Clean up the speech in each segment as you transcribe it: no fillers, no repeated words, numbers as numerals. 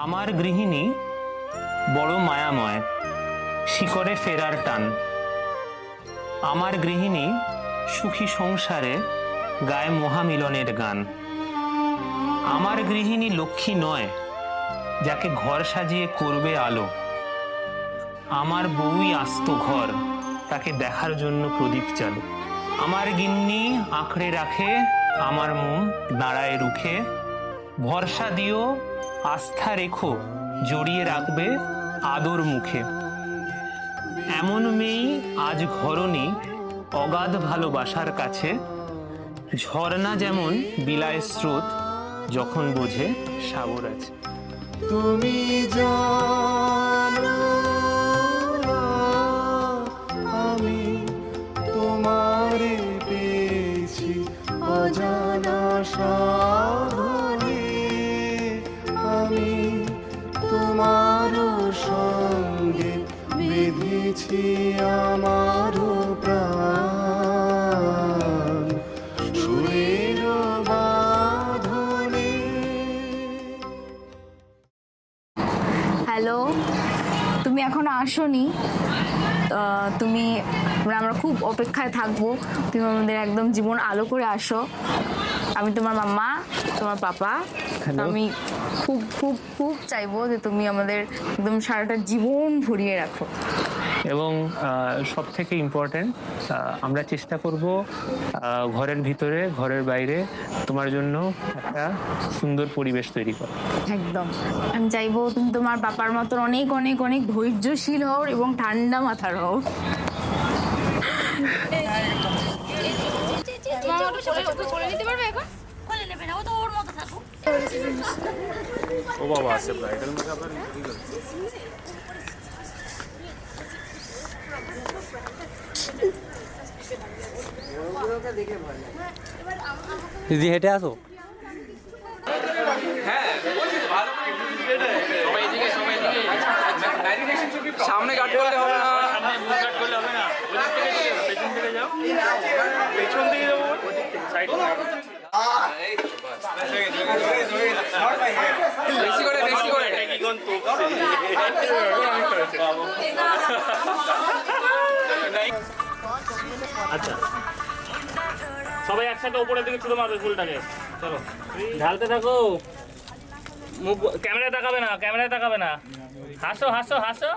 আমার গৃহিণী বড় মায়াময়, শিকরে ফেরার টান। আমার গৃহিণী সুখী সংসারে গায়ে মহামিলনের গান। আমার গৃহিণী লক্ষ্মী নয়, যাকে ঘর সাজিয়ে করবে আলো। আমার বউই আস্ত ঘর, তাকে দেখার জন্য প্রদীপ চালু। আমার গিন্নি আঁকড়ে রাখে আমার মন, দাঁড়ায় রুখে। ভরসা দিও, আস্থা রেখো, জড়িয়ে রাখবে আদর মুখে। এমন মেয়েই আজ ঘরণী, অগাধ ভালোবাসার কাছে। ঝর্ণা যেমন বিলায় স্রোত, যখন বোঝে সাগর আছে। তুমি জানো না আমি তোমারে পেয়েছি অজানা সাধনে। আমি তোমারও সঙ্গে বেঁধেছি আমারও প্রাণ সুরের বাঁধনে। হ্যালো, তুমি এখনো আসোনি। তুমি আমরা খুব অপেক্ষায় থাকবো। তুমি আমাদের একদম জীবন আলো করে আসো। আমি তোমার মাম্মা, তোমার পাপা। আমি খুব খুব খুব চাইবো যে তুমি আমাদের একদম সারাটা জীবন ভরিয়ে রাখো। এবং সব থেকে ইম্পর্টেন্ট, আমরা চেষ্টা করব ঘরের ভিতরে ঘরের বাইরে তোমার জন্য একটা সুন্দর পরিবেশ তৈরি করা। একদম আমি চাইবো তুমি তোমার বাবার মতন অনেক অনেক অনেক ধৈর্যশীল হও এবং ঠান্ডা মাথার হও। ও বাবা আছে ব্রাইডাল মেকআপ আর দিদি হেঁটে আসো। সামনে কাট করলে হবে না, পেছন থেকে যাবো সাইড বেশি করে বেশি করে। আচ্ছা সবাই একসাথে উপরের দিকে ছুটে মারবে ফুলটাকে। চলো ঢালতে থাকো। মুখ ক্যামেরায় তাকাবে না, ক্যামেরায় তাকাবে না। হাসো হাসো হাসো।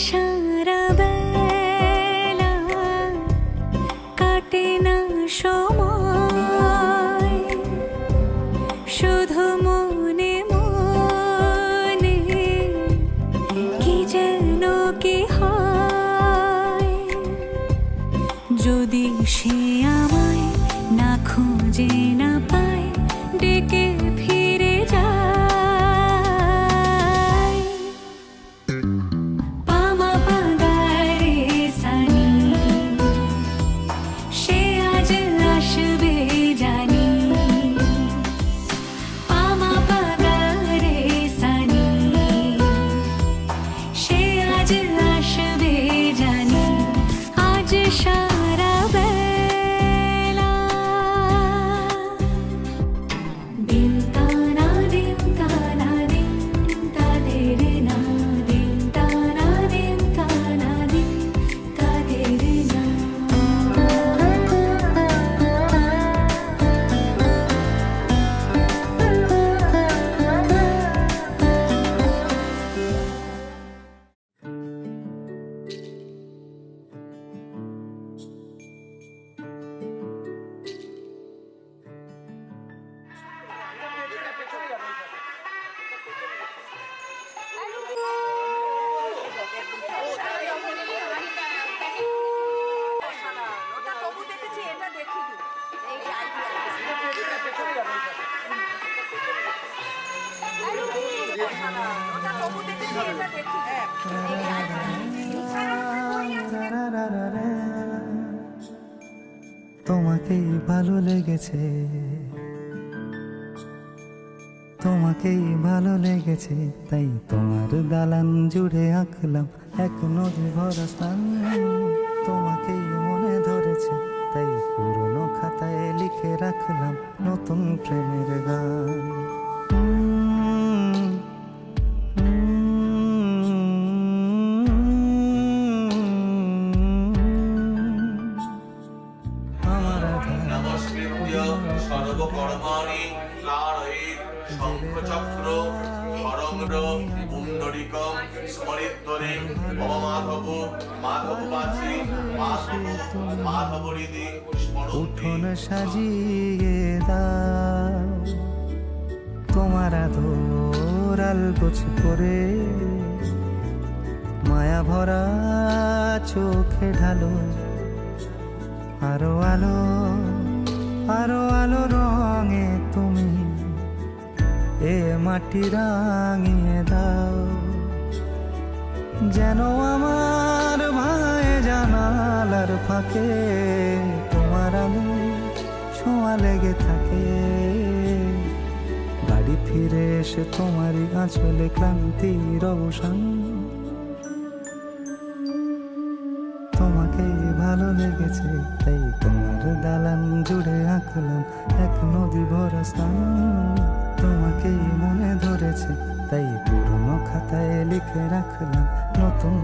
সারা বেলা কাটে না সময়, শুধু মনে মনে কি যেন কি হয়। যদি সে আমায় না খুঁজে না পায়, ডেকে ফিরে যায়। তোমাকেই ভালো লেগেছে, তোমাকেই ভালো লেগেছে, তাই তোমার দালান জুড়ে আঁকলাম এক নদী ভরা স্থান। তোমাকেই মনে ধরেছে, তাই পুরনো খাতায় লিখে রাখলাম নতুন প্রেমের গান। আমার সর্বকর্মাণি কারয়িত শঙ্খচক্র সরঙ্গ পুণ্ডরিকম স্মরিত্বরে মম মাধব মাধববাসী মাধব মাধবরিদি উঠোন সাজিয়ে দাও, তোমার আদর আলগোছ করে মায়া ভরা চোখে ঢালো আরো আলো, আরো আলো রঙে তুমি এ মাটি রাঙিয়ে দাও। যেন আমার ভাই জানালার ফাঁকে তোমার আলো ছোঁয়া লেগে থাকে। বাড়ি ফিরে এসে তোমারই আঁচলে ক্লান্তির অবসান। তোমাকেই ভালো লেগেছে, তাই তোমার দালান জুড়ে আঁকলাম এক নদী ভরা স্থান। তোমাকেই মনে ধরেছে, তাই পুরনো খাতায় লিখে রাখলাম নতুন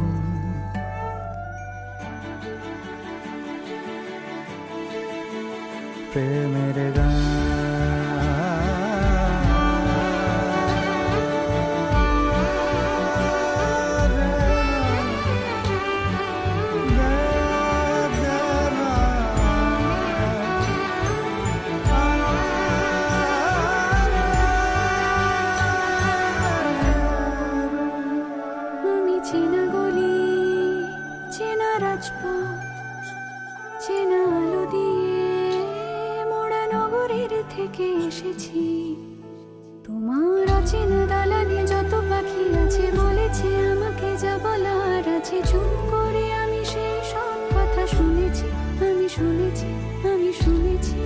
প্রেমের গান। আমি চেনা গলি, চেনা রাজপথ, চেনা আলো দিয়ে মোড়া নগরের থেকে এসেছি। তোমার অচেনা দালানে যত পাখি আছে বলেছে আমাকে যা বলার আছে। চুপ করে আমি সেই সব কথা শুনেছি, আমি শুনেছি, আমি শুনেছি।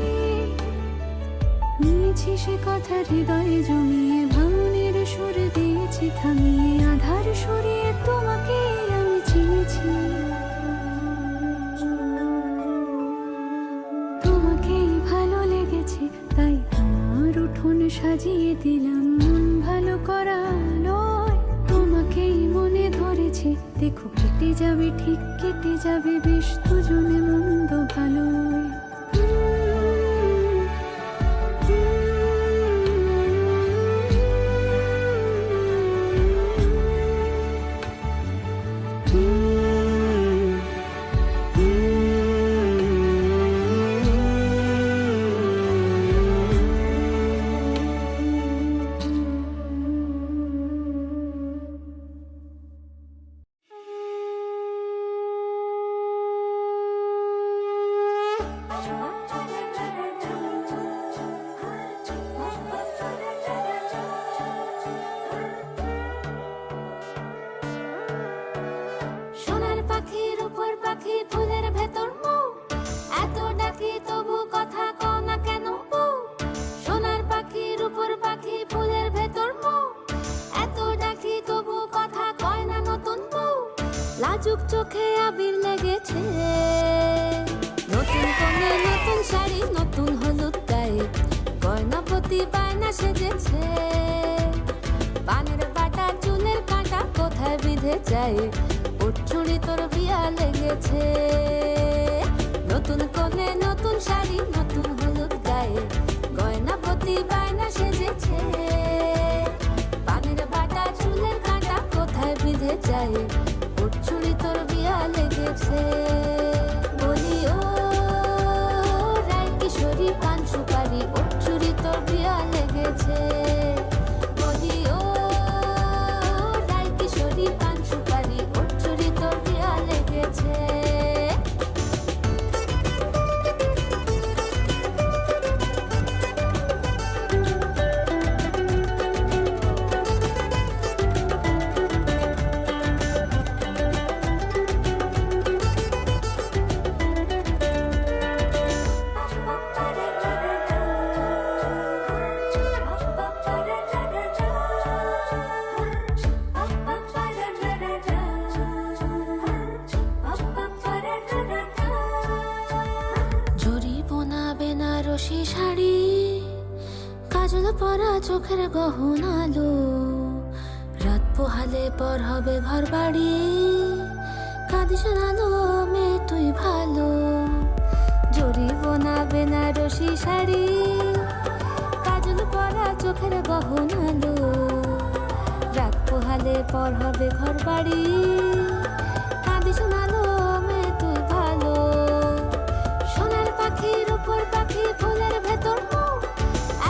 নিয়েছি সে কথা হৃদয়ে জমিয়ে, ভাঙনের সুর দিয়েছি থামিয়ে, আধার সরিয়ে তোমাকে আমি চিনেছি। তোমাকেই ভালো লেগেছে, তাই তোমার উঠোন সাজিয়ে দিলাম মন ভালো করা আলোয়। তোমাকেই মনে ধরেছে, দেখো কেটে যাবে, ঠিক কেটে যাবে বেশ দুজনে মন্দ ভালোয়। সোনার পাখির উপর পাখি ফুলের ভেতর মৌ, এত ডাকি তবু কথা কও না কেন বউ। সোনার পাখির উপর পাখি ফুলের ভেতর মৌ, এত ডাকি তবু কথা কয় না নতুন বউ। লাজুক চোখে আবির লেগেছে, নতুন কোণে নতুন শাড়ি নতুন হলুদ গায়ে, গয়নাপতি বায়না সেজেছে। পানের বাটা চুলের কাঁটা কোথায় বিঁধে যায়, চুড়ি তোর বিয়া লেগেছে। নতুন কোণে নতুন শাড়ি নতুন হলুদ গায়ে, গয়নাপতি বায়না সেজেছে। পানের বাটা চুলের কাঁটা কোথায় বিঁধে যায়, চুড়ি তোর বিয়া লেগেছে। বলি ও রায় কিশোরী পান সুপারি, চুড়ি তোর বিয়া লেগেছে। বলি ও রায় কিশোরী পান সুপারি, চুড়ি তোর বিয়া লেগেছে। চোখের গহনালো রাত পোহালে পর হবে ঘর বাড়ি কাঁদিস না লো মেয়ে তুই ভালো জরিব না বেনারসি শাড়ি কাজল পরা চোখের গহনালো রাত পোহালে পর হবে ঘর বাড়ি কাঁদিস না লো মেয়ে তুই ভালো সোনার পাখির উপর পাখি ফুলের ভেতর মৌ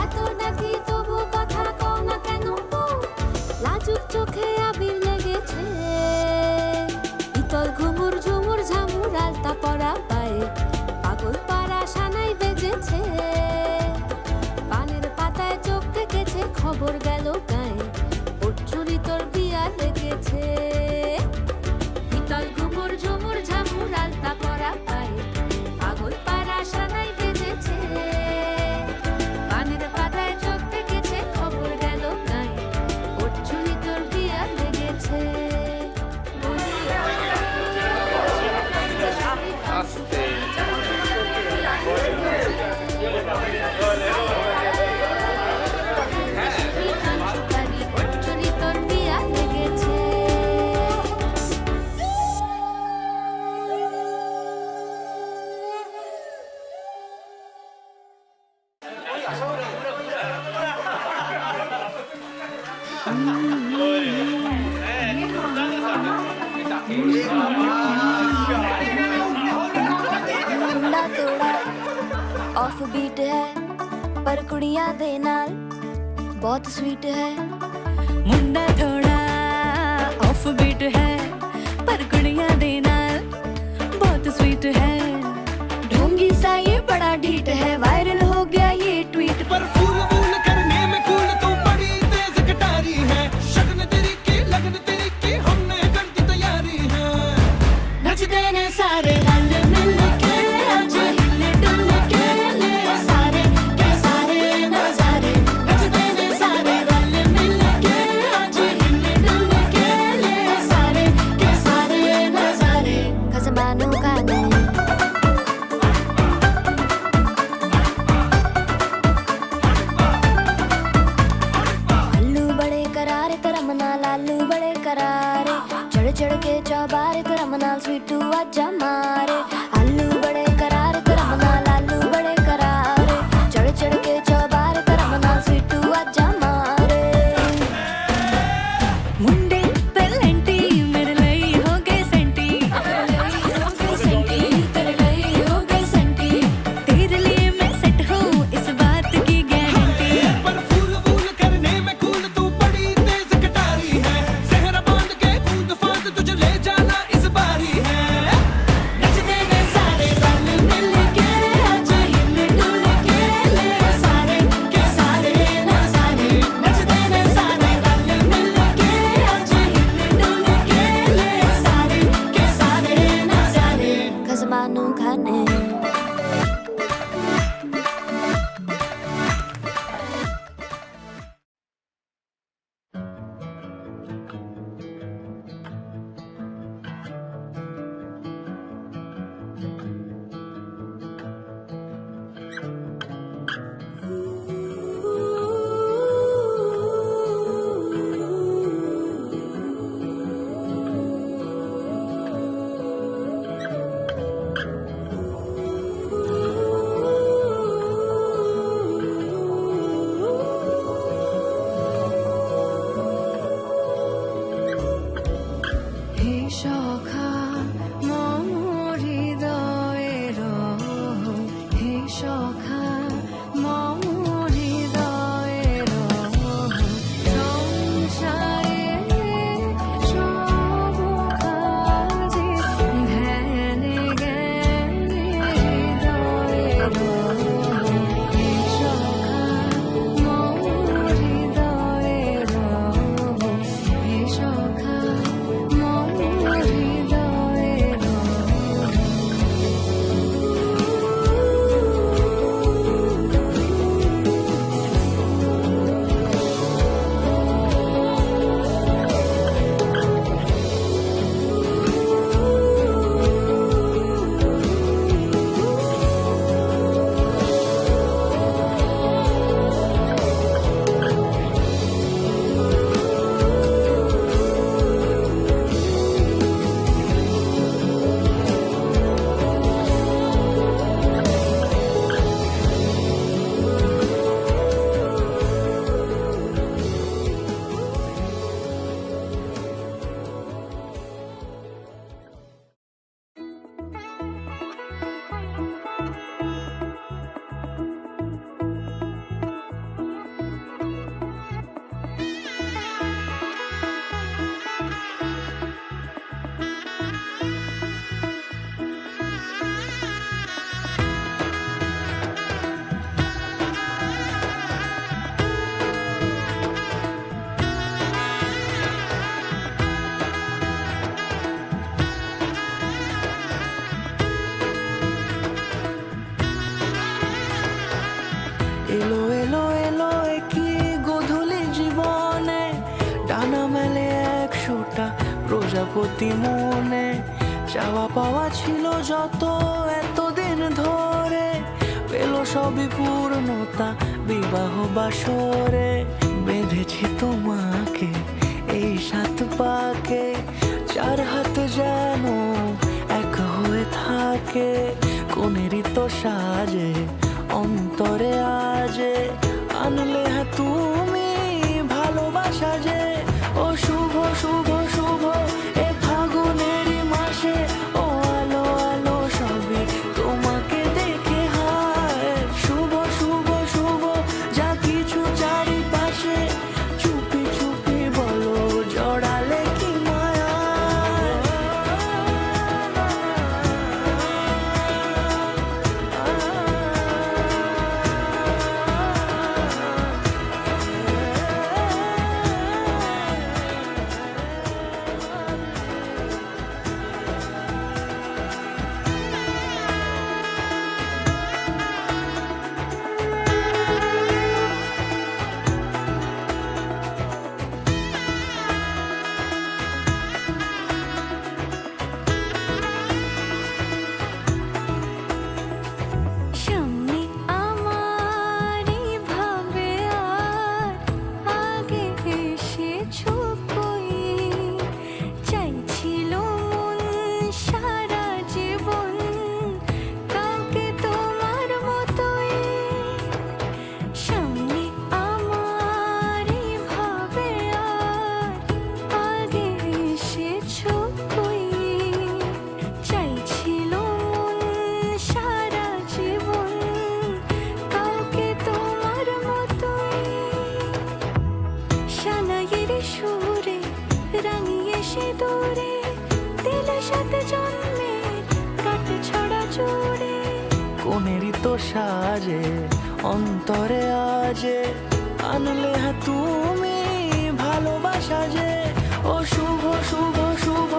এত ডাকি তবু কথা কও না কেন বউ লাজুক চোখে আবির লেগেছে ইতল ঘুমুর ঝুমুর ঝামুর আলতা পরা পায়ে পাগল পাড়া সানাই বেজেছে পানের পাতায় চোখ থেকেছে খবর গেল গায়ে ওর চুরি তোর বিয়া লেগেছে ইতল ঘুমুর ঝুমুর ঝামুর আলতা পরা পায়ে পাগল পাড়া সানাই বেজেছে পানের পাতায় চোখ থেকেছে খবর গেল গায়ে ওর চুরি তোর বিয়া লেগেছে আস্তে চুরি তোর বিয়া লেগেছে ਮੁੰਡਾ ਥੋੜਾ ਆਫ ਬੀਟ ਹੈ ਪਰ ਕੁੜੀਆਂ ਦੇ ਨਾਲ ਬਹੁਤ ਸਵੀਟ ਹੈ ਮੁੰਡਾ ਥੋੜਾ ਆਫ ਬੀਟ ਹੈ ਪਰ ਕੁੜੀਆਂ ਦੇ ਨਾਲ ਬਹੁਤ ਸਵੀਟ ਹੈ ढोंगी सा ये बड़ा ढीठ है वायरल हो गया ये ट्वीट पर फूल वूल करने में कूल तो बड़ी तेज कटारी है शगन तेरी की लगन तेरी की हमने कर दी तैयारी है नचते ने सारे रल मिल के आज हिले डुल के ले सारे के सारे नजारे नचते ने सारे रल मिल के आज हिले डुल के ले सारे के सारे नजारे खसमानों का नहीं आलू बड़े करारे तरम नाल आलू बड़े करारे चढ़ चढ़ के चौबारे तरम नाल स्वीटू आजा मारे आलू बड़े करारे तरम नाल आलू बड़े करारे चढ़ चढ़ के चौबारे तरम नाल स्वीटू आजा मारे मुंडे पेलेंटी मेरे ਲਈ ਹੋ ਗਏ ਸੈਂਟੀ तेरे ਲਈ ਹੋ ਗਏ ਸੈਂਟੀ तेरे लिए मैं सेट हूँ इस बात की गारंटी पर फूल वूल करने में कूल तू बड़ी तेज कटारी है सहरा बांध के कूद फांद तुझे ले जाना इस बारी है না মেলে 100টা প্রজাপতি মনে, চাওয়া পাওয়া ছিল যত এতদিন ধরে, পেল সবই পূর্ণতা বিবাহ বাসরে। বেঁধেছি তোমাকে এই 7 পাকে, 4 হাত যেন এক হয়ে থাকে, কোনেরই তো সাজে অন্তরে আজে, আনলে হ্যাঁ তুমি ভালোবাসা যে। ও শুভ শুভ শুভ এ ফাগুনেরই মাসে, ও আলো আলো সবই তোমাকে দেখে হায়। শুভ শুভ শুভ যা কিছু চারিপাশে, চুপি চুপি বলো জড়ালে কি মায়া। সামনে আমার ভাবে আর আগে এসেছো কই, চাইছিল মন সারা জীবন কাউকে তোমার মতোই। সামনে আমার ভাবে আর আগে এসেছো কই, চাইছিল মন সারা জীবন কাউকে তোমার মতোই। সানাইয়ের সুরে রাঙিয়ে সে দূরে, দিলে 7 জন্মের কাট ছড়া জুড়ে, কোনেরই তো সাজে অন্তরে আজে, আনলে হ্যাঁ তুমি ভালোবাসা যে। ও শুভ শুভ শুভ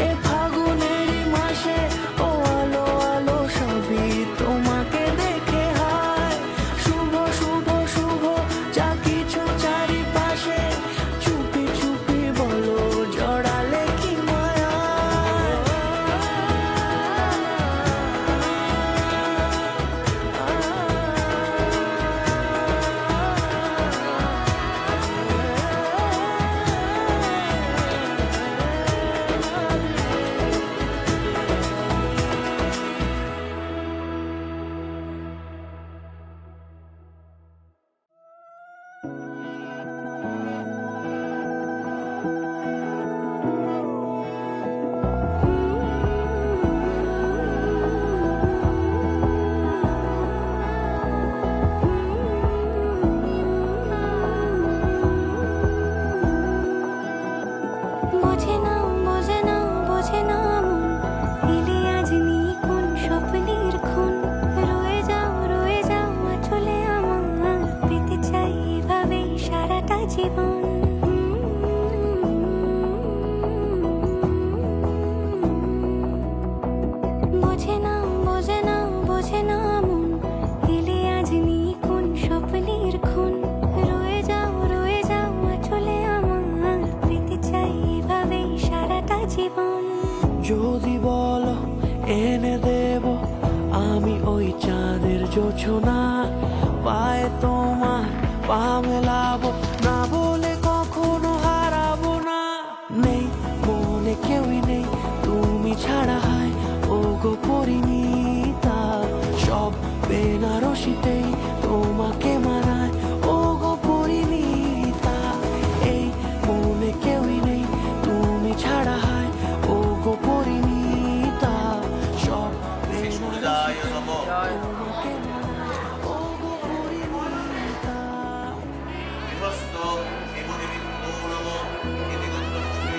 এ ফাগুনেরই মাসে, ও আলো আলো সবই তোমাকে দেখে হায়। শুভ শুভ শুভ যা কিছু চারিপাশে, চুপি চুপি বলো জড়ালে কি মায়া। বোঝে না বোঝে না বোঝে না মন, এলে আজ নেই কোন স্বপ্নের ক্ষণ। রয়ে যাও চলে আমার, পেতে চাই এভাবে সারাটা জীবন। বোঝে না বোঝে না বোঝে না মন, এলে আজ নেই কোন স্বপ্নের ক্ষণ। রয়ে যাও চলে আমার, পেতে চাই এভাবে সারাটা জীবন। যদি বলো এনে দেব আমি ওই চাঁদের জোছনা, পায়ে তোমার পা মেলাবো, না বলে কখনো হারাবো না। নেই মনে কেউই নেই তুমি ছাড়া, হায় ও গো পরিণীতা, সব বেনারসিতেই তোমাকে মানায় ও গো পরিণীতা। এই মনে কেউই নেই তুমি ছাড়া, হায় ও গো পরিণীতা, সব বিষ্ণুদায় নমঃ। তোমাকে মানায় ও গো পরিণীতা। গৃহস্থ দেবদেবীভ্যো নমঃ ইতি গন্তব্যে।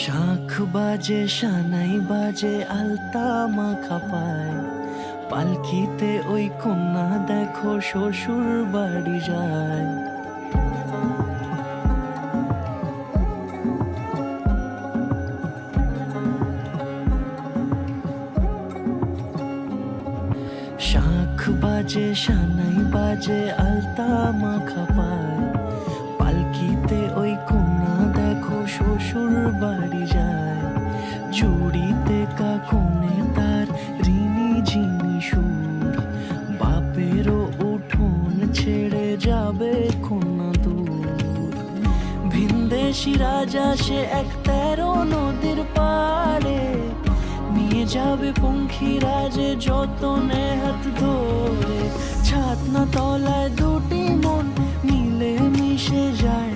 শাখ বাজে সানাই বাজে আলতা মাখা পায়, পালকিতে ওই কন্যা দেখো শ্বশুর বাড়ি যায়। শাখ বাজে সানাই বাজে আলতা মাখা পায়, পালকিতে ওই কন্যা দেখো শ্বশুর বাড়ি যায়। চুড়িতে কাকনে তার ঋণী ঝিনি সুর, বাপেরও উঠোন ছেড়ে যাবে কন্যা দূর। ভিনদেশি রাজা সে এক 13 নদীর পাড়ে, নিয়ে যাবে পঙ্খী রাজে যতনে হাত ধরে। ছাতনা তলায় দুটি মন মিলে মিশে যায়,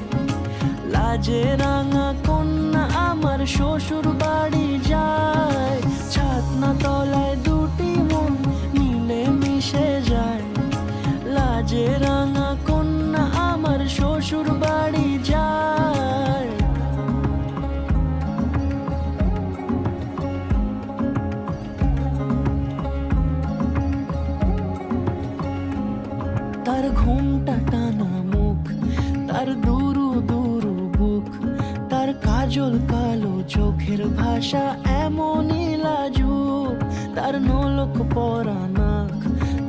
লাজে রাঙা কন্যা আমার শ্বশুর বাড়ি যায়। ছাতনা তলায় দুটি মন মিলে মিশে যায়, লাজে রাঙা কন্যা আমার শ্বশুর বাড়ি যায়। তার ঘুমটা টানা মুখ, তার দুরু দুরু বুক, তার কাজল কালো চোখের ভাষা এমনই লাজুক। তার নলক পরা নাক,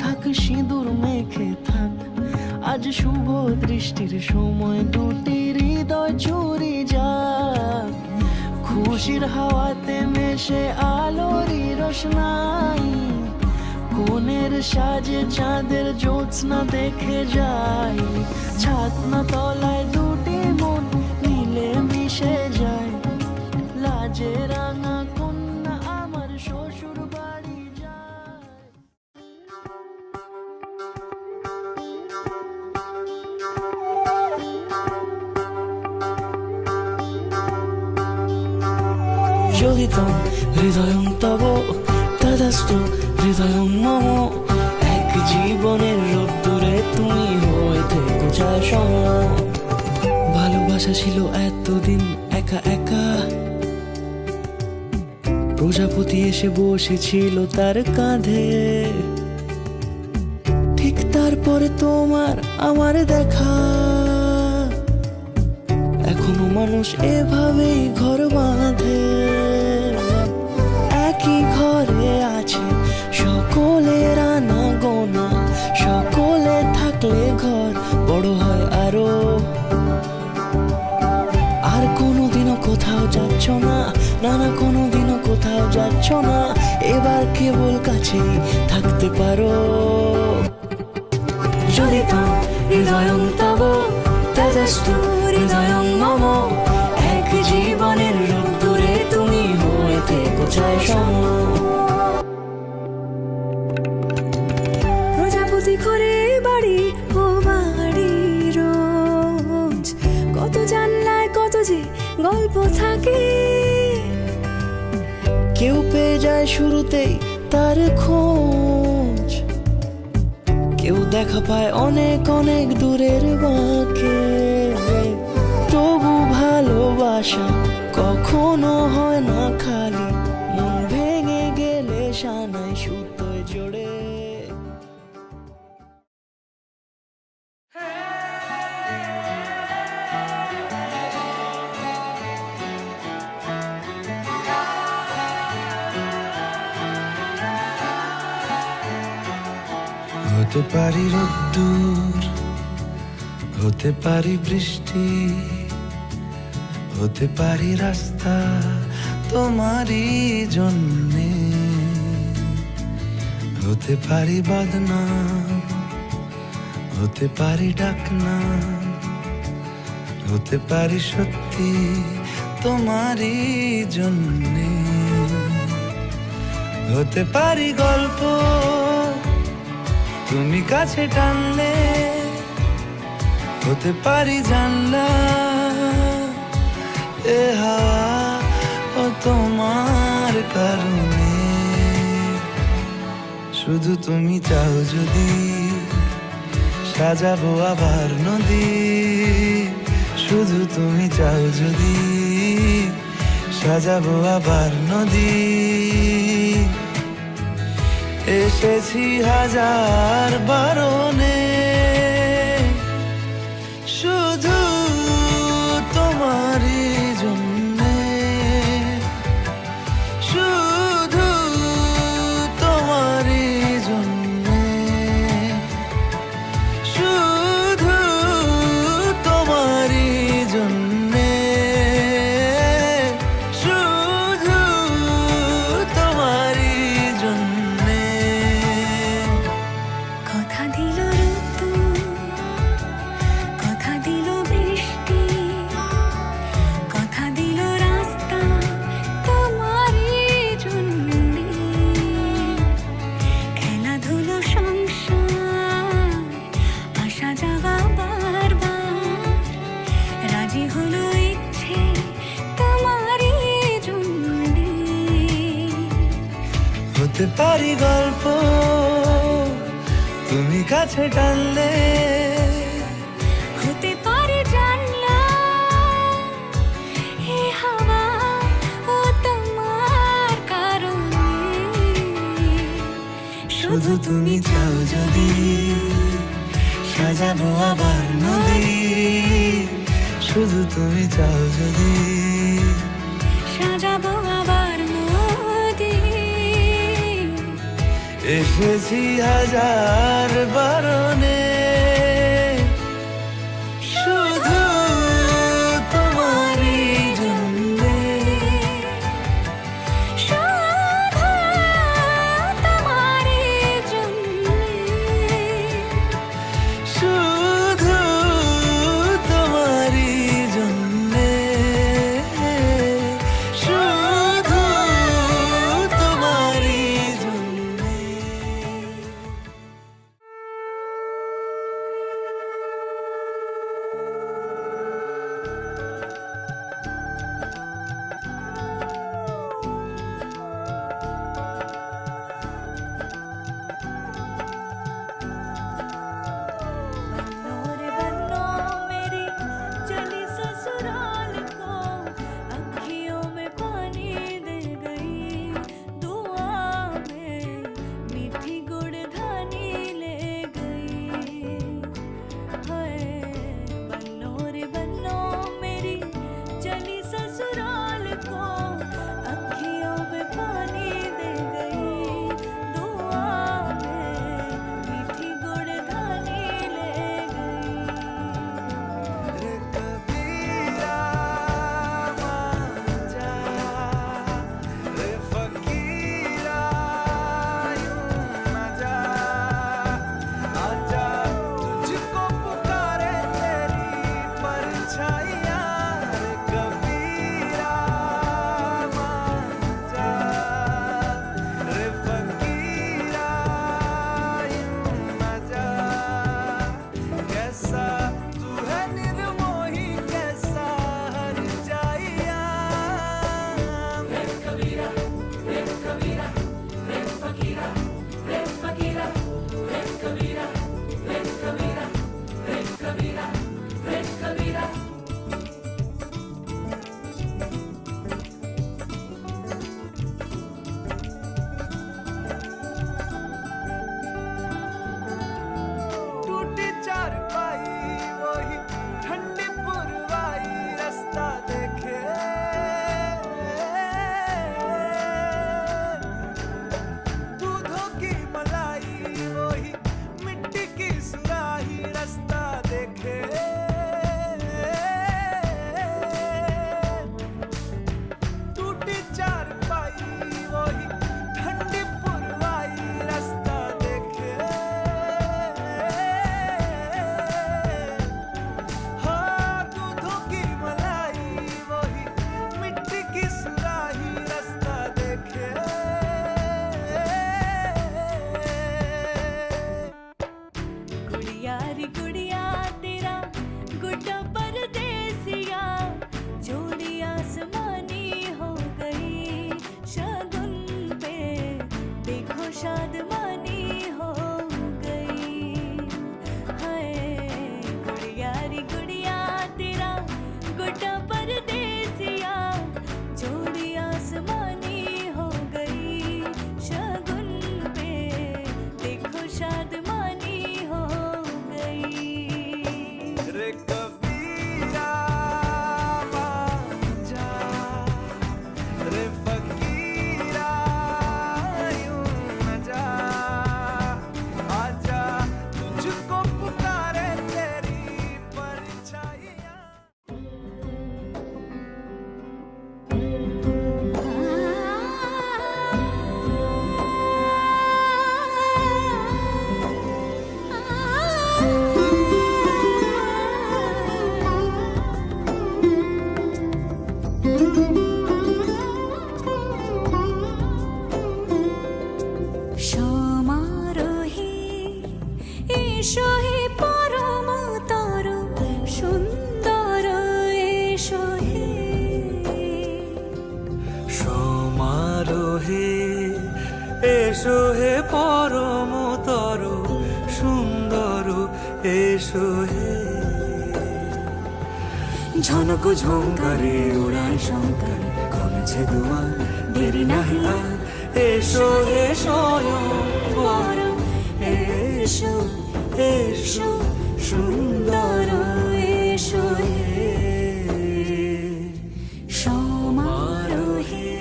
থাক সিঁদুর মেখে থাক। আজ শুভ দৃষ্টির সময় দুটি হৃদয় চুরি যাক। খুশির হাওয়াতে মেশে আলোরই রোশনাই, কোণের সাজে চাঁদের জ্যোৎস্না দেখে যাই। ছাতনা তলায় দুটি মন মিলে মিশে যায়, লাজে রাঙা কন্যা আমার শ্বশুর বাড়ি যায়। যোগিতম হৃদয়ং তব তদাস্তু হৃদয়ং মম, এক জীবনের রোদ্দুরে তুমি হয়ে থেকো চায় সম। ভালোবাসা ছিল এতদিন একা একা, প্রজাপতি এসে বসেছিল তার কাঁধে। ঠিক তারপরে তোমার আমার দেখা, এখনো মানুষ এভাবেই ঘর বাঁধে। একই ঘরে আছে সকলের আনা গোনা, সকলে থাকলে ঘর বড় হয় আরো। আর কোনোদিনও কোথাও যাচ্ছ না, না না কোনোদিনও কোথাও যাচ্ছ না, এবার কেবল কাছেই থাকতে পারো। যদি তো হৃদয়ং তব তেজস্তু হৃদয়ং মম, এক জীবনের রোদ্দুরে তুমি হয়ে থেকো চায় সম। প্রজাপতি করে বাড়ি ও বাড়ি রোজ, কত জানলায় কত যে গল্প থাকে। কেউ পেয়ে যায় শুরুতেই তার খোঁজ, কেউ দেখা পায় অনেক অনেক দূরের বাঁকে। তবু ভালোবাসা কখনো হয় না খালি, মন ভেঙে গেলে সানাই সুতোয় জোড়ে। হতে পারি রোদ্দুর, হতে পারি বৃষ্টি, হতে পারি রাস্তা তোমারই জন্যে। হতে পারি বদনাম, হতে পারি ডাকনাম, হতে পারি সত্যি তোমারই জন্যে। হতে পারি গল্প তুমি কাছে টানলে, হতে পারি জানলা এ হাওয়া ও তোমার কারণে। শুধু তুমি চাও যদি সাজাবো আবার নদী, শুধু তুমি চাও যদি সাজাবো আবার নদী। এসেছি হাজার বারণে শুধু তোমারই জন্যে, শুধু তোমারই জন্যে, শুধু তোমারই জন্যে, শুধু তোমারই জন্যে। কথা দিল ঋতু, কথা দিল বৃষ্টি, কথা দিল রাস্তা তোমারই জন্যে। খেলাধুলো সংসার আসা যাওয়া বারবার, রাজি হলো ইচ্ছে তোমারই জন্যে। হতে পারি গল্প তুমি কাছে টানলে, হতে পারে জানলা এ হাওয়া ও তোমার কারণে। শুধু তুমি চাও যদি সাজাবো আবার নদী, শুধু তুমি চাও যদি সাজাবো আবার নদী। এসেছি হাজার বারণে শুধু তোমারই জন্যে, শুধু তোমারই জন্যে। শুধু তোমারই জন্যে, শুধু তোমারই জন্যে। এসো হে পরম তর সুন্দর এসো হে সমারোহে এসো হে পরমতর সুন্দর এসো হে ঝনক ঝঙ্কারে উড়ায় শঙ্কর কমেছে দুয়ার দেরি নাহি আর এসো হে স্বয়ং পরম এসো এসো সুন্দর এসো হে সমারোহে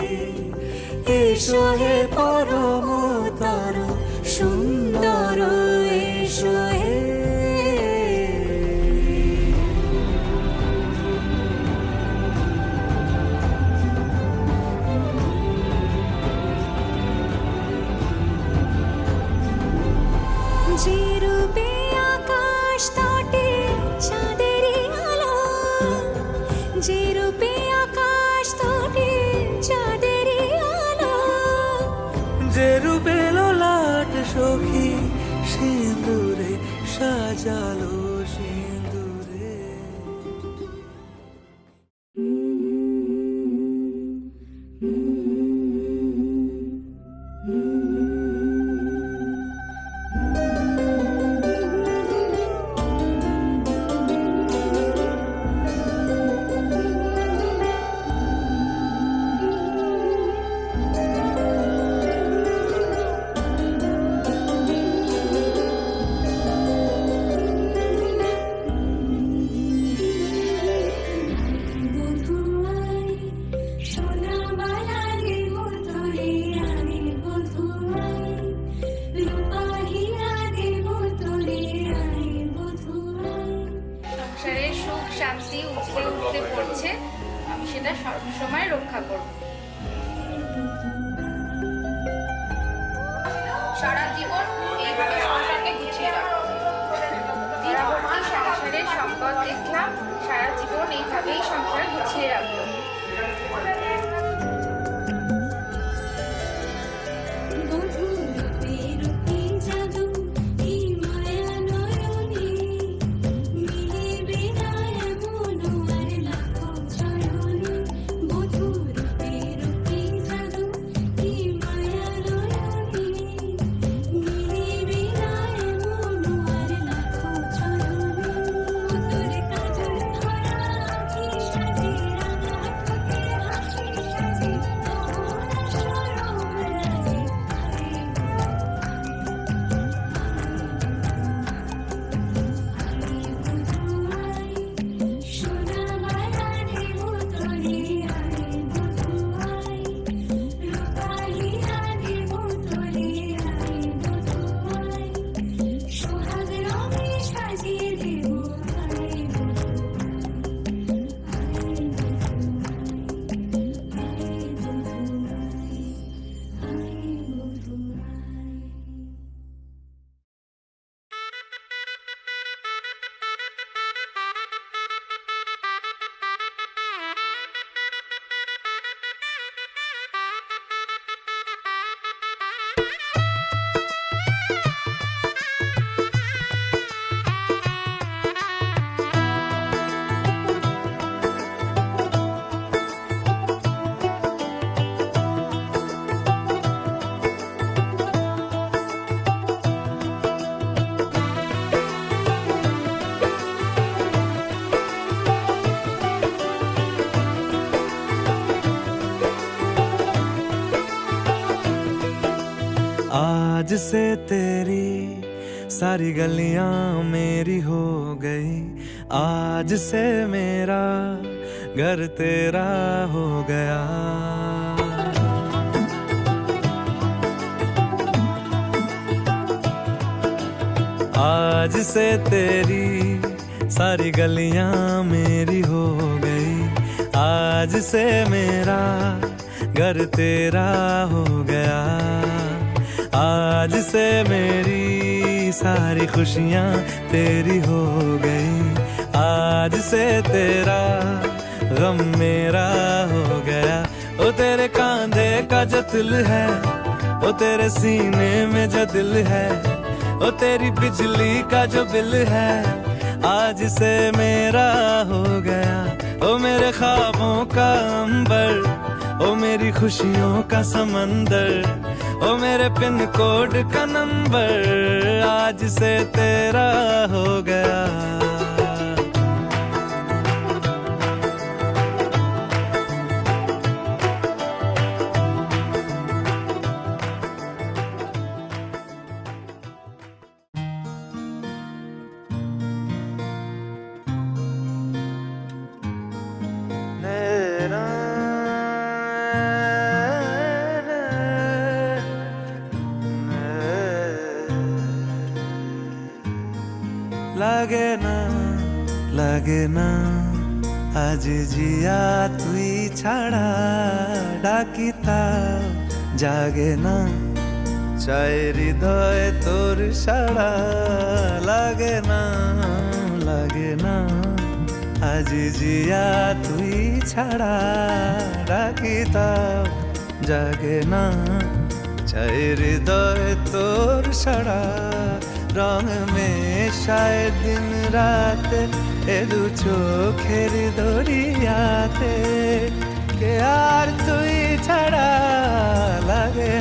এসো হে পরমতর সুন্দর এসো হে যে রূপে আকাশ তটে চাঁদেরই আলো যে রূপে আকাশ তটে চাঁদেরই আলো যে রূপে লোলাট সখী সিঁদুরে সাজালো সিঁদুরে বধুয়াই সোনা বালারে মতরে আরে বধুয়াই রূপা হীরা রে মতরে আরে বধুয়াই সংসারে সুখ শান্তি উঠতে উঠতে পড়ছে, আমি সেটা সবসময় রক্ষা করব। সারা জীবন এইভাবে সংসারকে গুছিয়ে রাখবো। দীর্ঘদিন সংসারের সম্পদ দেখলাম, সারা জীবন এইভাবেই সংসার গুছিয়ে রাখবো। বধূরূপে রূপে জাদু এই মায়া নয়নে মিলিবে না এমন আর লাখো চরণে বধূরূপে রূপে জাদু এই মায়া নয়নে মিলিবে না এমন আর লাখো চরণে তোর কাজল ধরা আঁখি সাজে রাঙা ঠোঁটে হাসি সাজে মোহনা সরম রাজে সোনা বালারে মতরে আরে বধুয়াই রূপা হীরা রে মতরে আরে বধুয়াই সোহাগ রঙে সাজিয়ে দেব আরে आज से तेरी सारी गलियां मेरी हो गई आज से मेरा घर तेरा हो गया आज से तेरी सारी गलियां मेरी हो गई आज से मेरा घर तेरा हो गया आज से मेरी सारी खुशियाँ तेरी हो गई आज से तेरा गम मेरा हो गया ओ तेरे कांधे का जो दिल है ओ तेरे सीने में जो दिल है ओ तेरी बिजली का जो बिल है आज से मेरा हो गया। ओ मेरे ख्वाबों का अंबर, ओ मेरी खुशियों का समंदर, ओ मेरे पिन कोड का नंबर आज से तेरा हो गया। লাগে না আজ জিয়া তুই ছাড়া ডাকি তাও জাগে না চাই হৃদয় তোর সাড়া। লাগে না আজ জিয়া তুই ছাড়া ডাকি তাও জাগে না চাই হৃদয় তোর সাড়া। রং মেশায় দিন রাত এ দু চোখের দরিয়াতে কে আর তুই ছাড়া। লাগে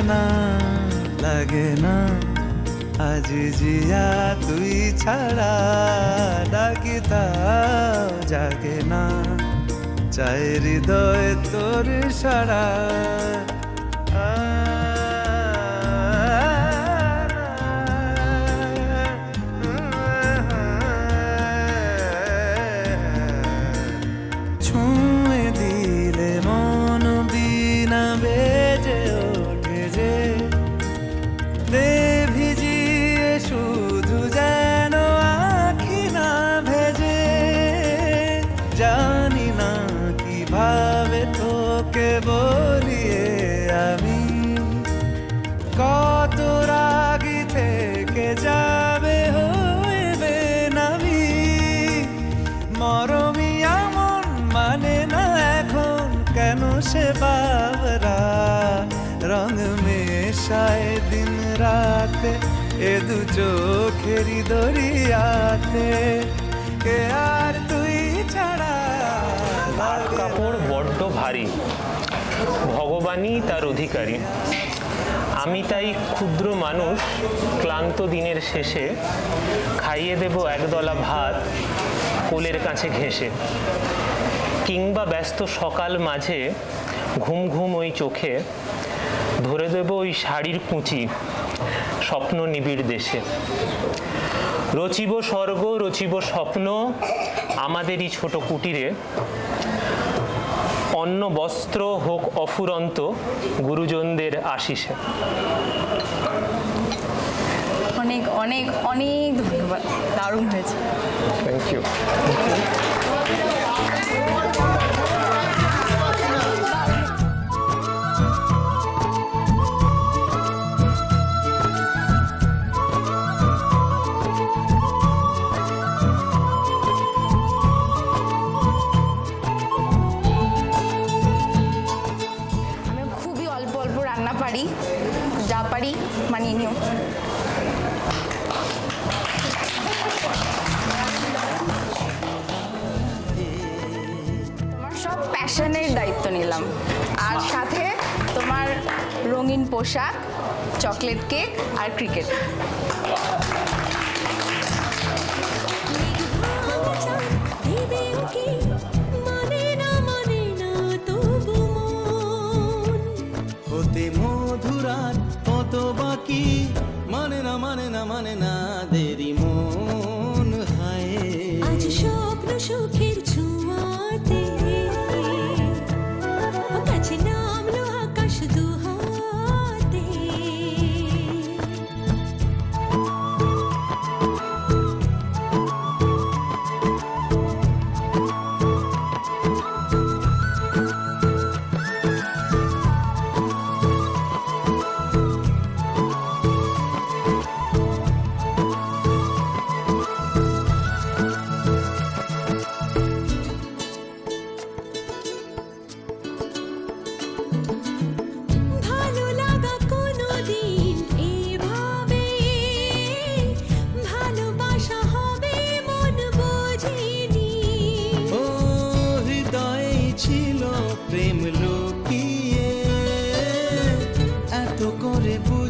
না আজ জিয়া তুই ছাড়া ডাকি তাও জাগে না চাই হৃদয় তোর সাড়া। বলিয়ে আমি কত রাগি থেকে যাবে হইবে নামি। মরমিয়া মন মানে না এখন কেন সে বাবরা। রং মেশায় দিন রাতে এ দু চোখেরি দরিয়াতে কে আর তুই ছাড়া। কাপড় বড্ড ভারী, ভগবানই তার অধিকারী। আমি তাই ক্ষুদ্র মানুষ ক্লান্ত দিনের শেষে খাইয়ে দেব একদলা ভাত কোলের কাছে ঘেঁষে। কিংবা ব্যস্ত সকাল মাঝে ঘুম ঘুম ওই চোখে ধরে দেব ওই শাড়ির কুঁচি স্বপ্ন নিবিড় দেশে। রচিব স্বর্গ রচিব স্বপ্ন আমাদেরই ছোট কুটিরে। অন্ন বস্ত্র হোক অফুরন্ত গুরুজনদের আশিসে। অনেক অনেক অনেক ধন্যবাদ, দারুণ হয়েছে। Thank you. যা পারি মানিয়ে নিও। তোমার সব প্যাশনের দায়িত্ব নিলাম, আর সাথে তোমার রঙিন পোশাক, চকলেট কেক আর ক্রিকেট। মানে না দেরি মন হায় আজ স্বপ্ন সুখের ছোঁয়াতে কাছে নামলো আকাশ দুহাতে।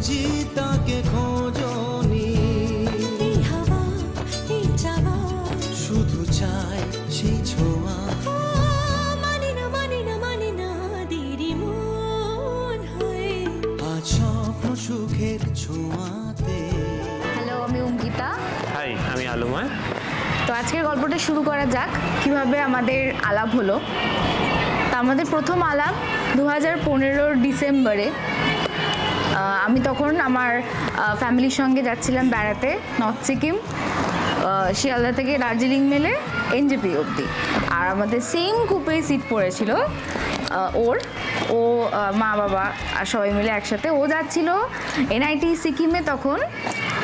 বুঝি তাকে খোঁজনি, এই হাওয়া এই চাওয়া শুধু চাই সেই ছোঁয়া। মানি না মানি না মানি না দেরি মন হয়। আজ স্বপ্ন সুখের ছোঁয়াতে। হ্যালো, আমি অঙ্কিতা। হাই, আমি আলময়। তো আজকের গল্পটা শুরু করা যাক কিভাবে আমাদের আলাপ হলো। তা আমাদের প্রথম আলাপ 2015 ডিসেম্বরে। আমি তখন আমার ফ্যামিলির সঙ্গে যাচ্ছিলাম বেড়াতে নর্থ সিকিম, শিয়ালদা থেকে দার্জিলিং মেলে এনজেপি অবধি। আর আমাদের সেম কুপে সিট পড়েছিল ও মা বাবা আর সবাই মিলে একসাথে। ও যাচ্ছিল এনআইটি সিকিমে তখন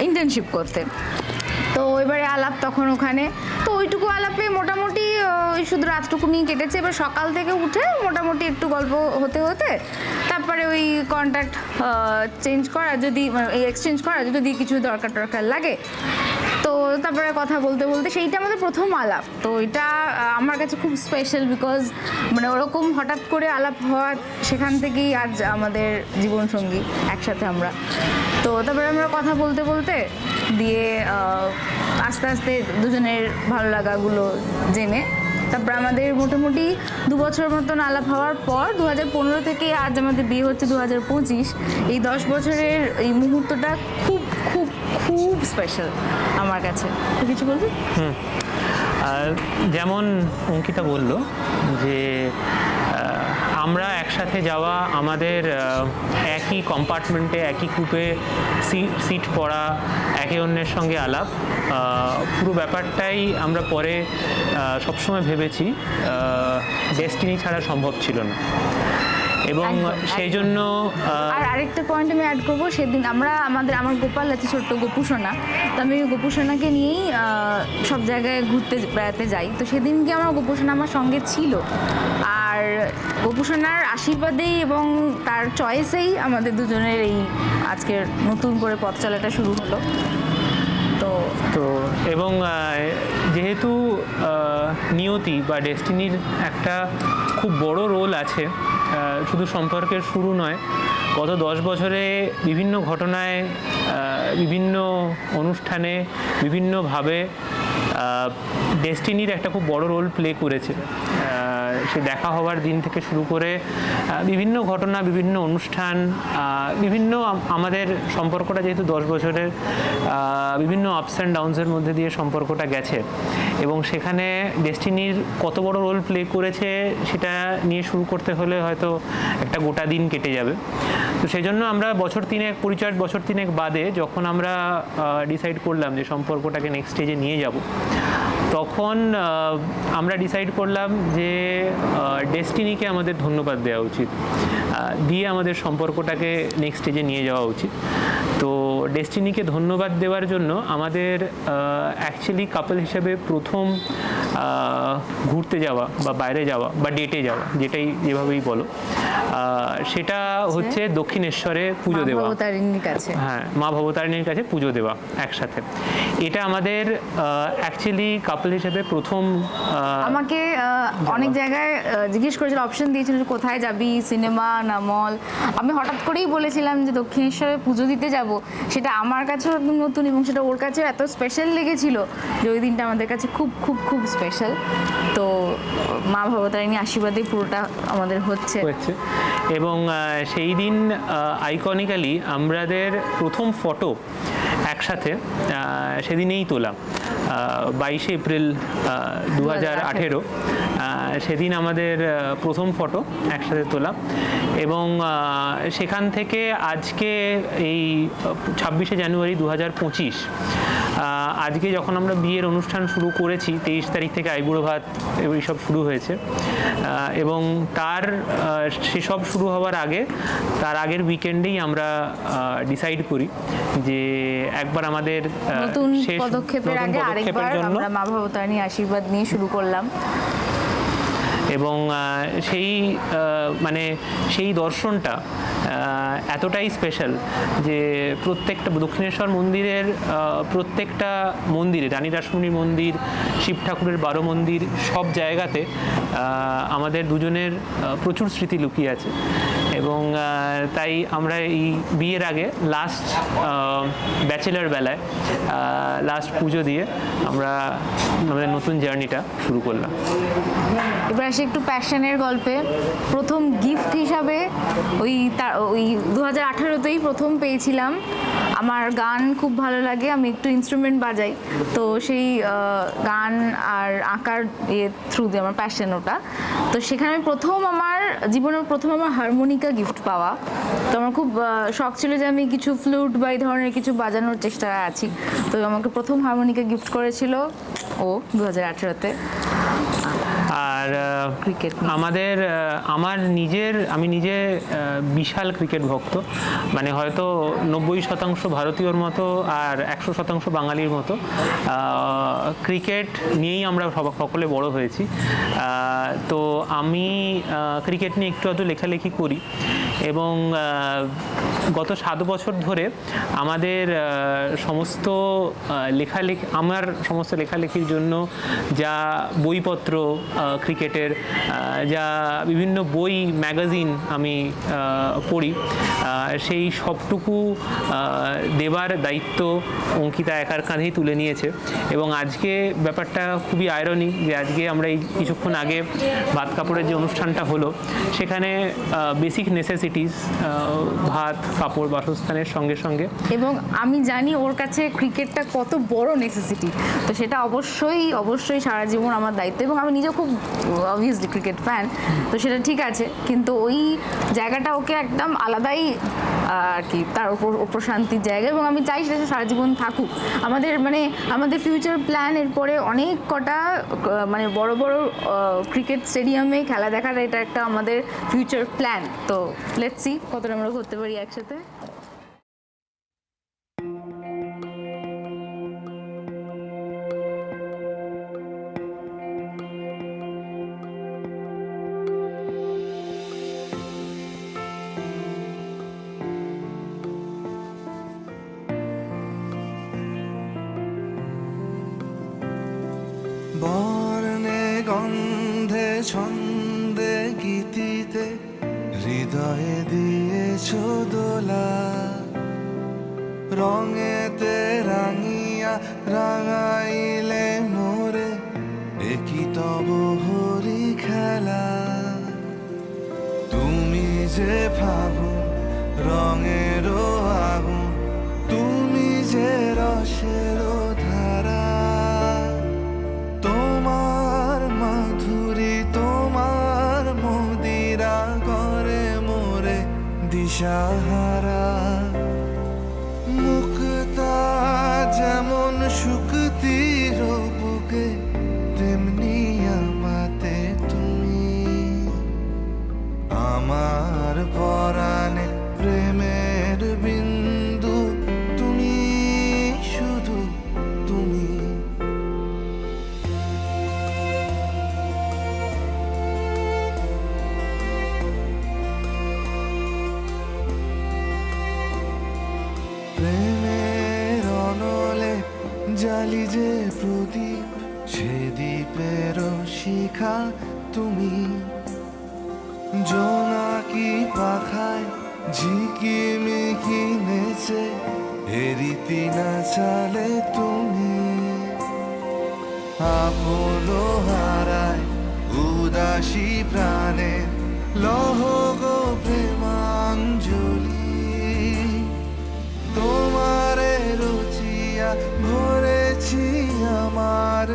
ইন্টার্নশিপ করতে। তো এবারে আলাপ তখন ওখানে, তো ওইটুকু আলাপে মোটামুটি ওই শুধু রাতটুকু নিয়ে কেটেছে। এবার সকাল থেকে উঠে মোটামুটি একটু গল্প হতে হতে তারপরে ওই কন্ট্যাক্ট চেঞ্জ করা, যদি এক্সচেঞ্জ করা যদি কিছু দরকার লাগে, তো তারপরে কথা বলতে বলতে সেইটা আমাদের প্রথম আলাপ। তো এটা আমার কাছে খুব স্পেশাল, বিকজ মানে ওরকম হঠাৎ করে আলাপ হওয়া, সেখান থেকেই আজ আমাদের জীবনসঙ্গী একসাথে আমরা। তো তারপরে আমরা কথা বলতে বলতে দিয়ে আস্তে আস্তে দুজনের ভালো লাগাগুলো জেনে তারপর আমাদের মোটামুটি 2 বছর মতন আলাপ হওয়ার পর 2015 থেকে আজ আমাদের বিয়ে হচ্ছে 2025। এই 10 বছরের এই মুহূর্তটা খুব খুব খুব স্পেশাল আমার কাছে। তুই কিছু বলবি? যেমন অঙ্কিতা বলল যে আমরা একসাথে যাওয়া, আমাদের একই কম্পার্টমেন্টে একই গ্রুপে সিট পড়া, একে অন্যের সঙ্গে আলাপ, পুরো ব্যাপারটাই আমরা পরে সবসময় ভেবেছি ডেস্টিনি ছাড়া সম্ভব ছিল না। এবং সেই জন্য আর আরেকটা পয়েন্ট আমি অ্যাড করবো, সেদিন আমার গোপাল আছে ছোট্ট গোপুসোনা, তো আমি গোপুসোনাকে নিয়েই সব জায়গায় ঘুরতে বেড়াতে যাই। তো সেদিনকে আমার গোপুসোনা আমার সঙ্গে ছিল, আর গোপুসোনার আশীর্বাদেই এবং তার চয়েসেই আমাদের দুজনের এই আজকের নতুন করে পথ চলাটা শুরু হলো। তো এবং যেহেতু নিয়তি বা ডেস্টিনির একটা খুব বড় রোল আছে, শুধু সম্পর্কের শুরু নয়, গত 10 বছরে বিভিন্ন ঘটনায়, বিভিন্ন অনুষ্ঠানে, বিভিন্নভাবে ডেস্টিনির একটা খুব বড় রোল প্লে করেছে। সে দেখা হওয়ার দিন থেকে শুরু করে বিভিন্ন ঘটনা, বিভিন্ন অনুষ্ঠান, বিভিন্ন আমাদের সম্পর্কটা যেহেতু 10 বছরের বিভিন্ন আপস অ্যান্ড ডাউনসের মধ্যে দিয়ে সম্পর্কটা গেছে, এবং সেখানে ডেস্টিনির কত বড় রোল প্লে করেছে সেটা নিয়ে শুরু করতে হলে হয়তো একটা গোটা দিন কেটে যাবে। তো সেই জন্য আমরা পরিচয়ের বছর তিনেক বাদে যখন আমরা ডিসাইড করলাম যে সম্পর্কটাকে নেক্সট স্টেজে নিয়ে যাব, তখন আমরা ডিসাইড করলাম যে ডেস্টিনিকে আমাদের ধন্যবাদ দেওয়া উচিত, দিয়ে আমাদের সম্পর্কটাকে নেক্সট স্টেজে নিয়ে যাওয়া উচিত। তো ডেস্টিনিকে ধন্যবাদ দেওয়ার জন্য আমাদের অ্যাকচুয়ালি কাপল হিসেবে প্রথম ঘুরতে যাওয়া বা বাইরে যাওয়া বা ডেটে যাওয়া, যেভাবেই বলো, সেটা হচ্ছে দক্ষিণেশ্বরে পুজো দেওয়া, হ্যাঁ, মা ভবতারিণীর কাছে পুজো দেওয়া একসাথে। এটা আমাদের অ্যাকচুয়ালি কাপল হিসেবে প্রথম। আমাকে অনেক জায়গায় জিজ্ঞেস করেছিল, অপশন দিয়েছিল কোথায় যাবি, সিনেমা না মল। আমি হঠাৎ করেই বলেছিলাম যে দক্ষিণেশ্বরে পুজো দিতে যাব। সেটা আমার কাছেও একদম নতুন এবং সেটা ওর কাছেও এত স্পেশাল লেগেছিল যে ওই দিনটা আমাদের কাছে খুব খুব খুব স্পেশাল। তো মা ভবতারিণী আশীর্বাদে পুরোটা আমাদের হচ্ছে। এবং সেই দিন আইকনিক্যালি আমাদের প্রথম ফটো একসাথে সেদিনেই তোলা, 22 এপ্রিল 2018। সেদিন আমাদের প্রথম ফটো একসাথে তোলা, এবং সেখান থেকে আজকে এই 26শে জানুয়ারি 2025 আজকে যখন আমরা বিয়ের অনুষ্ঠান শুরু করেছি, 23 তারিখ থেকে আইবুড়ো ভাত এইসব শুরু হয়েছে, এবং সেসব শুরু হওয়ার আগে, তার আগের উইকেন্ডেই আমরা ডিসাইড করি যে একবার আমাদের নতুন পদক্ষেপের আগে আরেকবার আমরা মা ভবতারিণী আশীর্বাদ নিয়ে শুরু করলাম। এবং সেই দর্শনটা এতটাই স্পেশাল যে প্রত্যেকটা দক্ষিণেশ্বর মন্দিরের প্রত্যেকটা মন্দিরে, রানী রাসমণি মন্দির, শিব ঠাকুরের 12 মন্দির, সব জায়গাতে আমাদের দুজনের প্রচুর স্মৃতি লুকিয়ে আছে। এবং তাই আমরা এই বিয়ের আগে লাস্ট ব্যাচেলার বেলায় লাস্ট পুজো দিয়ে আমরা আমাদের নতুন জার্নিটা শুরু করলাম। এবার আসি একটু প্যাশনের গল্পে। প্রথম গিফট হিসাবে ওই 2018তেই প্রথম পেয়েছিলাম। আমার গান খুব ভালো লাগে, আমি একটু ইনস্ট্রুমেন্ট বাজাই, তো সেই গান আর আঁকার থ্রু দিয়ে আমার প্যাশন ওটা। তো সেখানে আমার জীবনের প্রথম আমার হারমোনিকা গিফট পাওয়া। তো আমার খুব শখ ছিল যে আমি কিছু ফ্লুট বা এই ধরনের কিছু বাজানোর চেষ্টায় আছি। তো আমাকে প্রথম হারমোনিকা গিফট করেছিল ও 2018তে। আর ক্রিকেট আমি নিজে বিশাল ক্রিকেট ভক্ত, মানে হয়তো 90% ভারতীয়র মতো আর 100% বাঙালির মতো ক্রিকেট নিয়েই আমরা সকলে বড় হয়েছি। তো আমি ক্রিকেট নিয়ে একটু আধটু লেখালেখি করি এবং গত 7 বছর ধরে আমাদের সমস্ত লেখালেখির জন্য যা বইপত্র ক্রিকেটের, যা বিভিন্ন বই ম্যাগাজিন আমি পড়ি, সেই সবটুকু দেবার দায়িত্ব অঙ্কিতা একার কাঁধেই তুলে নিয়েছে। এবং আজকে ব্যাপারটা খুবই আয়রনিক যে আজকে আমরা এই কিছুক্ষণ আগে ভাত কাপড়ের যে অনুষ্ঠানটা হলো সেখানে বেসিক নেসেসিটিস ভাত কাপড় বাসস্থানের সঙ্গে সঙ্গে, এবং আমি জানি ওর কাছে ক্রিকেটটা কত বড় নেসেসিটি, তো সেটা অবশ্যই সারা জীবন আমার দায়িত্ব। এবং আমি নিজে খুব অবভিয়াসলি ক্রিকেট ফ্যান, তো সেটা ঠিক আছে, কিন্তু ওই জায়গাটা ওকে একদম আলাদাই আর কি তার প্রশান্তির জায়গা, এবং আমি চাই সেটা সারা জীবন থাকুক। আমাদের ফিউচার প্ল্যান এরপরে অনেক কটা মানে বড় বড় ক্রিকেট স্টেডিয়ামে খেলা দেখার, এটা একটা আমাদের ফিউচার প্ল্যান। তো লেটস সি কতটা আমরা করতে পারি একসাথে। বর্ণে গন্ধে ছন্দে গীতিতে হৃদয়ে দিয়েছ দোলা, রঙেতে রাঙিয়া রাঙাইলে মোরে একই তব হরি খেলা। তুমি যে ফাগুন রঙেরও আগুন, তুমি যে রসেরও ধারা, তোমার মাধুরী তোমার মদিরা করে মোরে দিশাহারা। মুক্তা যেমন শুকতির বুকে, তেমনি আমাতে তুমি। আমার পরাণে প্রেমের বিন্দু, তুমি শুধু তুমি। প্রেমের অনলে জালি যে প্রদীপ, সে দ্বীপের শিখা তুমি। জোনাকি পাখায় ঝিকিমিকি নেচে হেরিতি না চালে তুমি। আপনো হারায় উদাসী প্রাণে লহ গো প্রেমাঞ্জলি। তোমারে রুচিয়া ভরেছি আমার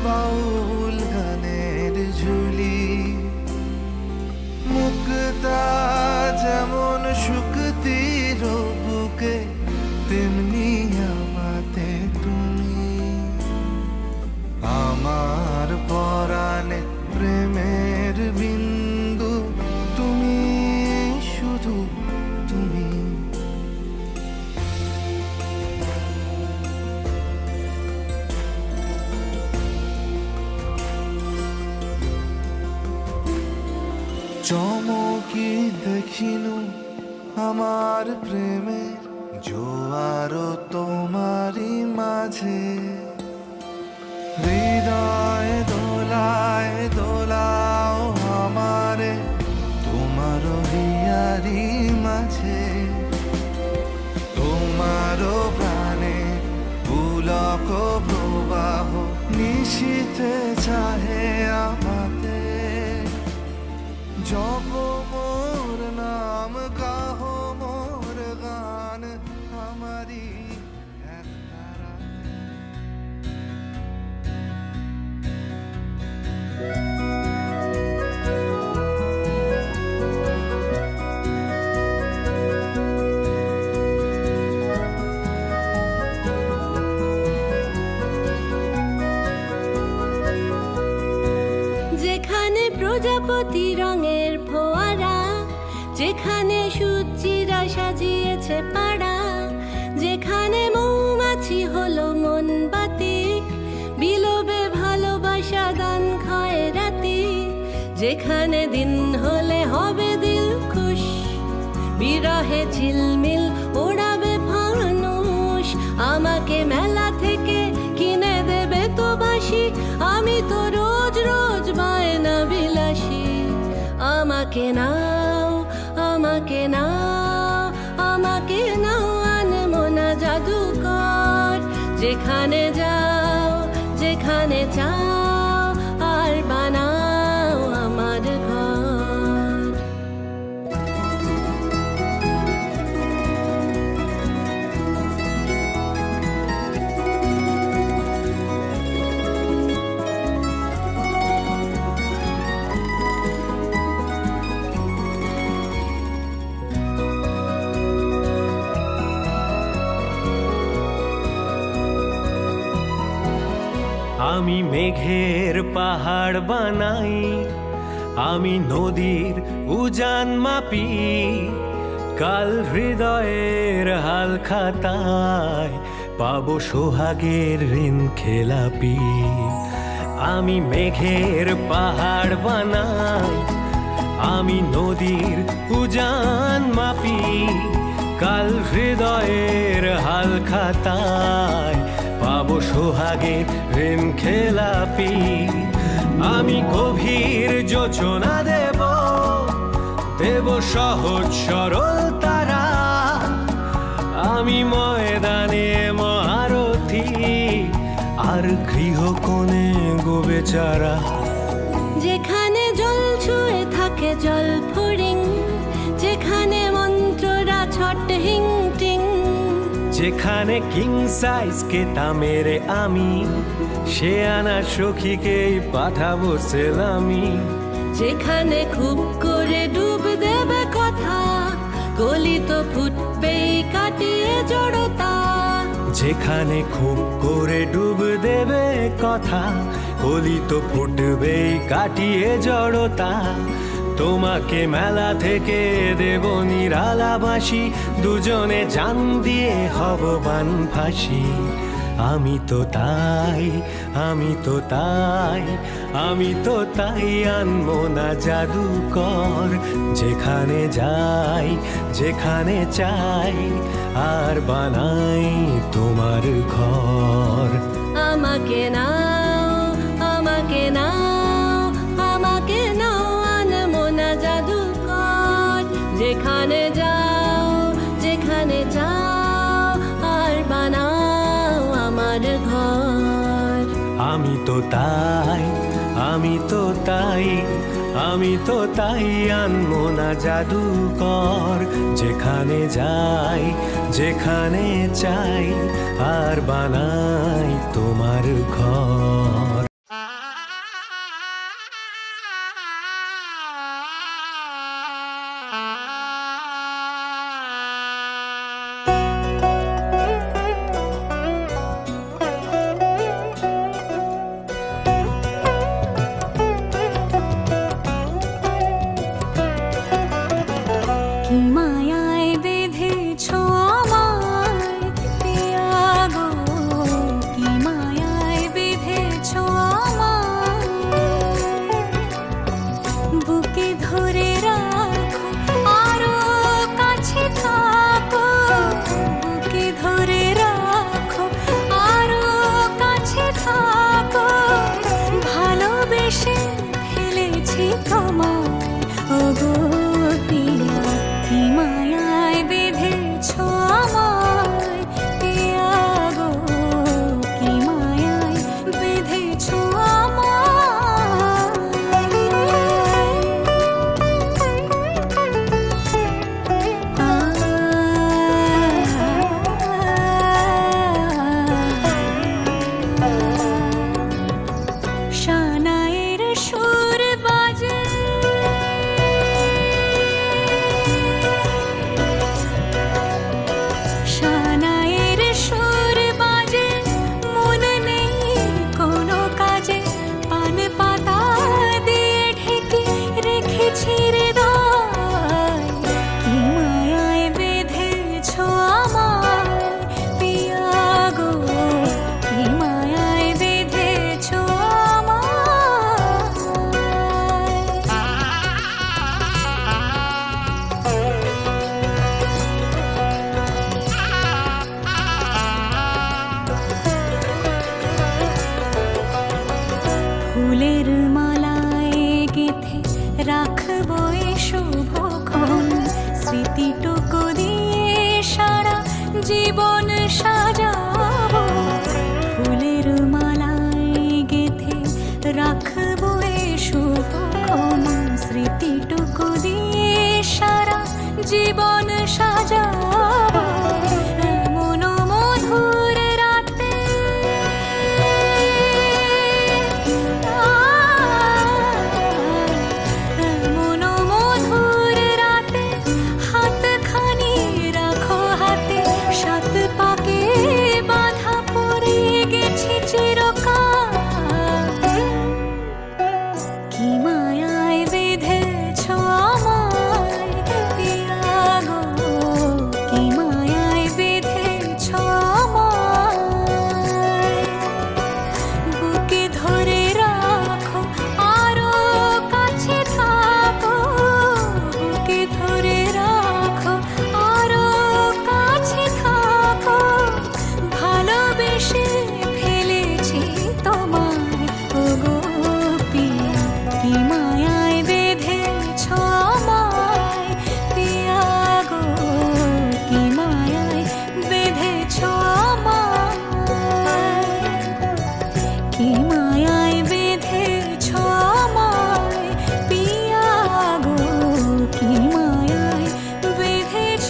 বাউল গানের ঝুলি। মুক্তা যেমন শুকতির বুকে, তেমনি আমাতে তুমি। আমার পরাণে প্রেমের বিন্দু, তুমি শুধু তুমি। চমকি দেখিনু আমার প্রেমের জোয়ার তোমারই মাঝে। হৃদয় দোলায় দোলাও আমারে তোমার হিয়ারি পুলক প্রবাহ নিশীতে চাহে আমাতে জপ মোর নাম গাহ মোর গান আমারি একটা রাতে। যেখানে প্রজাপতি রঙের ফোয়ারা, যেখানে সূর্যিরা সাজিয়েছে পাড়া, যেখানে মৌমাছি হলো মনবাতি, বিলোবে ভালোবাসা দান খয়রাতি, যেখানে দিন হলে হবে দিল খুশ, বিরহে ঝিলমিল ওড়াবে ফানুষ, আমাকে মেলা থেকে কিনে দেবে তো বাসি, আমি তো রোজ রোজ বায়না বিলাসী। আমাকে নাও, আমাকে নাও, আমাকে নাও আনমনা জাদুকর, যেখানে যাও যেখানে চাও আর বানাও আমার ঘর। আমি মেঘের পাহাড় বানাই, আমি নদীর উজান মাপি, কাল হৃদয়ের হাল খাতায় পাবো সোহাগের ঋণ খেলাপি। আমি মেঘের পাহাড় বানাই, আমি নদীর উজান মাপি, কাল হৃদয়ের হাল খাতায় পাবো সোহাগের ঋণ খেলাপি। আমি গভীর যোচনা দেব, দেব সহজ সরল তারা, আমি ময়দানে মহারথী আর গৃহকোণে গো বেচারা। যেখানে জল ছুঁয়ে থাকে জল ফড়িং, যেখানে মন্ত্ররা ছট হিং টিং, যেখানে কিং সাইজ কেতা মেরে আমি, সে আনা সখীকেই পাঠাবো সেলামি। যেখানে খুব করে ডুব দেবে কথা, গলি তো ফুটবেই কাটিয়ে জড়তা। যেখানে খুব করে ডুব দেবে কথা, কলি তো ফুটবেই কাটিয়ে জড়তা। তোমাকে মেলা থেকে দেব নিরালাবাসী, দুজনে জান দিয়ে হব বান ফাঁসি। আমি তো তাই, আমি তো তাই, আমি তো তাই আনবো না জাদুকর, যেখানে যাই যেখানে চাই আর বানাই তোমার ঘর। আমাকে নাও, আমাকে নাও, আমাকে নাও আনমনা জাদুকর, যেখানে যাও যেখানে যাও আর বানাও আমার ঘর। আমি তো তাই, আমি তো তাই, আমি তো তাই আনবো না জাদুকর, যেখানে যাই যেখানে চাই আর বানাই তোমার ঘর। কি মায়ায় বেঁধেছ আমায় পিয়া গো, কি মায়ায় বেঁধেছ ফুলের মালায় গেথে রাখবো এই শুভক্ষণ স্মৃতিটুকু দিয়ে সারা জীবন সাজাবো ফুলের মালায় গেথে রাখবো এই শুভক্ষণ স্মৃতিটুকু দিয়ে সারা জীবন সাজাবো এমন মধুর রাতে এমন মধুর রাতে হাতখানি রাখো হাতে সাত পাকে বাঁধা পড়ে গেছি চিরকাল কি মায়ায় বেঁধেছ আমায় পিয়া গো কি মায়ায় বেঁধেছ আমায় বুকে ধরে রাখো আরো কাছে থাকো বুকে ধরে রাখো আরো কাছে থাকো ভালোবেসে ফেলেছি তোমায় ওগো পিয়া কি মায়ায় বেঁধেছ আমায় পিয়া গো কি মায়ায় বেঁধেছ আমায় কি মায়ায় বেঁধেছ আমায় পিয়া গো কি মায়ায় বেঁধেছ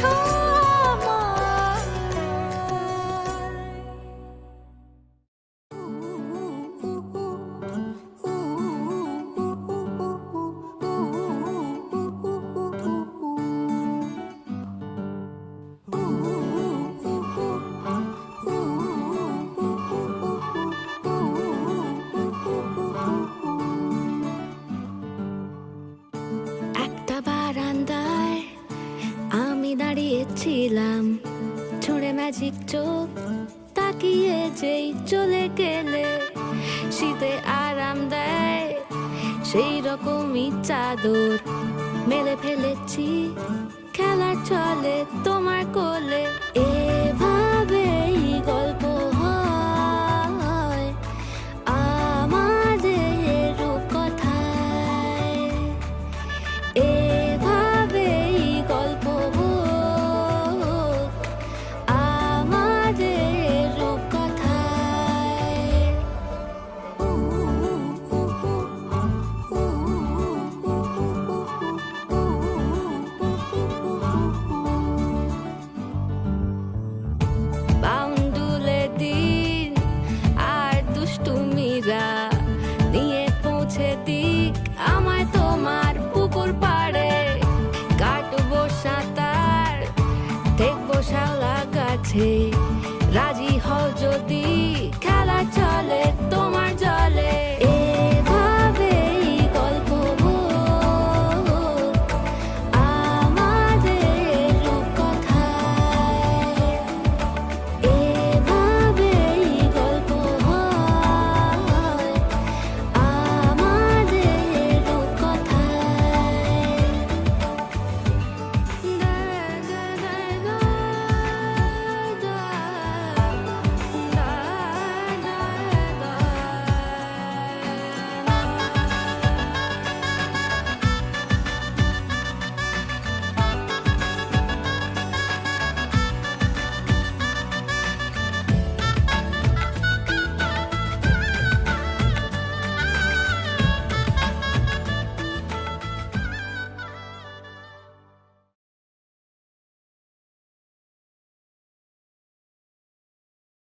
একটা বারান্দায় আমি দাঁড়িয়েছিলাম ছুঁড়ে ম্যাজিক চোখ তাকিয়ে যেই চলে গেলে শীতে আরাম দেয় সেই রকমই চাদর মেলে ফেলেছি খেলার চলে তোমার কোলে এভাবেই গল্প হয় আমাদের রূপকথায় এভাবেই গল্প হোক আমাদের রূপকথায় বাউন্ডুলে দিন আর দুষ্টুমিরা নিয়ে পৌঁছে দিক আমায় তোমার পুকুর পাড়ে কাটবো সাঁতার দেখবো শাওলা গাছে